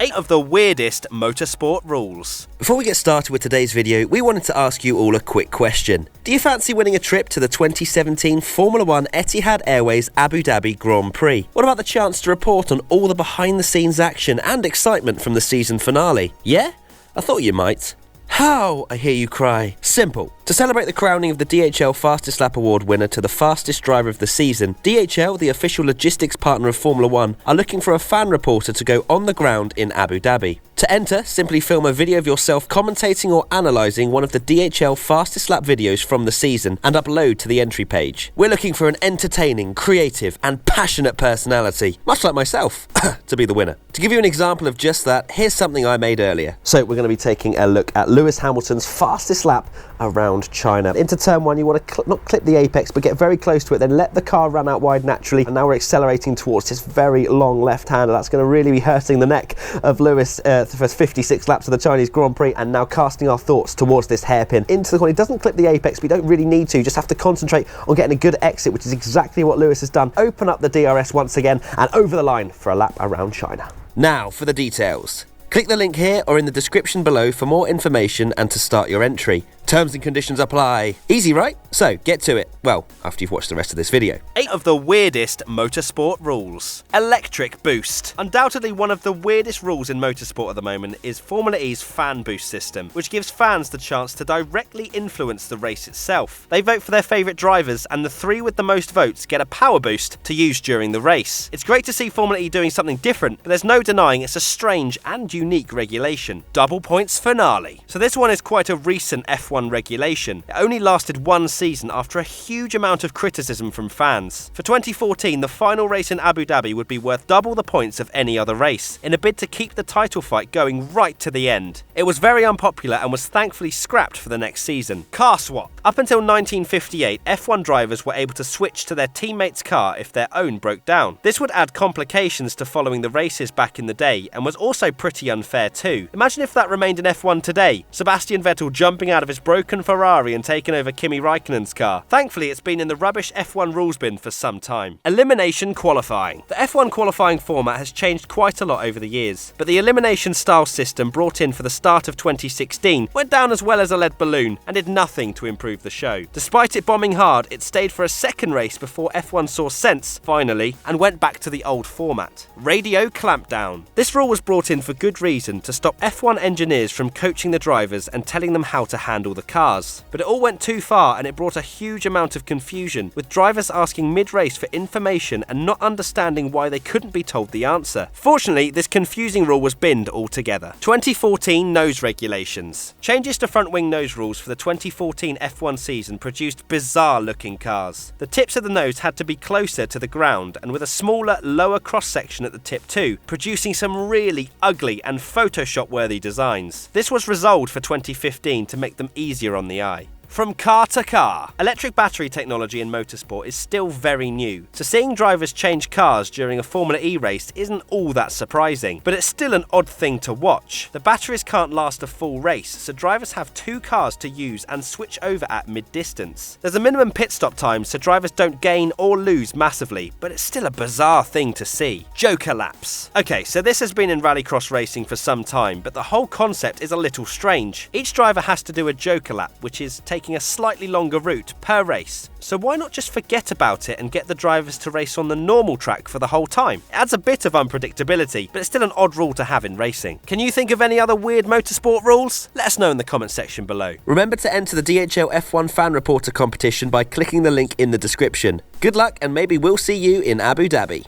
8 of the weirdest motorsport rules. Before we get started with today's video, we wanted to ask you all a quick question. Do you fancy winning a trip to the 2017 Formula 1 Etihad Airways Abu Dhabi Grand Prix? What about the chance to report on all the behind-the-scenes action and excitement from the season finale? Yeah? I thought you might. How, I hear you cry. Simple. To celebrate the crowning of the DHL Fastest Lap Award winner to the fastest driver of the season, DHL, the official logistics partner of Formula 1, are looking for a fan reporter to go on the ground in Abu Dhabi. To enter, simply film a video of yourself commentating or analysing one of the DHL Fastest Lap videos from the season and upload to the entry page. We're looking for an entertaining, creative and passionate personality, much like myself, to be the winner. To give you an example of just that, here's something I made earlier. So we're going to be taking a look at Lewis Hamilton's fastest lap around China. Into turn one, you want to not clip the apex, but get very close to it, then let the car run out wide naturally. And now we're accelerating towards this very long left-hander. That's going to really be hurting the neck of Lewis for his 56 laps of the Chinese Grand Prix. And now casting our thoughts towards this hairpin into the corner. He doesn't clip the apex, but you don't really need to. You just have to concentrate on getting a good exit, which is exactly what Lewis has done. Open up the DRS once again and over the line for a lap around China. Now for the details. Click the link here or in the description below for more information and to start your entry. Terms and conditions apply. Easy, right? So, get to it. Well, after you've watched the rest of this video. 8 of the weirdest motorsport rules. Electric boost. Undoubtedly one of the weirdest rules in motorsport at the moment is Formula E's fan boost system, which gives fans the chance to directly influence the race itself. They vote for their favourite drivers and the 3 with the most votes get a power boost to use during the race. It's great to see Formula E doing something different, but there's no denying it's a strange and unique regulation. Double points finale. So this one is quite a recent F1 regulation. It only lasted one season after a huge amount of criticism from fans. For 2014, the final race in Abu Dhabi would be worth double the points of any other race, in a bid to keep the title fight going right to the end. It was very unpopular and was thankfully scrapped for the next season. Car swap. Up until 1958, F1 drivers were able to switch to their teammate's car if their own broke down. This would add complications to following the races back in the day and was also pretty unfair too. Imagine if that remained in F1 today. Sebastian Vettel jumping out of his broken Ferrari and taking over Kimi Raikkonen's car. Thankfully, it's been in the rubbish F1 rules bin for some time. Elimination qualifying. The F1 qualifying format has changed quite a lot over the years, but the elimination style system brought in for the start of 2016 went down as well as a lead balloon and did nothing to improve the show. Despite it bombing hard, it stayed for a second race before F1 saw sense, finally, and went back to the old format. Radio clampdown. This rule was brought in for good reason to stop F1 engineers from coaching the drivers and telling them how to handle the cars. But it all went too far and it brought a huge amount of confusion, with drivers asking mid-race for information and not understanding why they couldn't be told the answer. Fortunately, this confusing rule was binned altogether. 2014 nose regulations. Changes to front wing nose rules for the 2014 F1 season produced bizarre-looking cars. The tips of the nose had to be closer to the ground and with a smaller, lower cross-section at the tip too, producing some really ugly and Photoshop-worthy designs. This was resolved for 2015 to make them easier on the eye. From car to car. Electric battery technology in motorsport is still very new, so seeing drivers change cars during a Formula E race isn't all that surprising, but it's still an odd thing to watch. The batteries can't last a full race, so drivers have 2 cars to use and switch over at mid-distance. There's a minimum pit stop time so drivers don't gain or lose massively, but it's still a bizarre thing to see. Joker laps. Okay, so this has been in rallycross racing for some time, but the whole concept is a little strange. Each driver has to do a Joker lap, which is taking a slightly longer route per race. So why not just forget about it and get the drivers to race on the normal track for the whole time? It adds a bit of unpredictability, but it's still an odd rule to have in racing. Can you think of any other weird motorsport rules? Let us know in the comment section below. Remember to enter the DHL F1 Fan Reporter competition by clicking the link in the description. Good luck and maybe we'll see you in Abu Dhabi.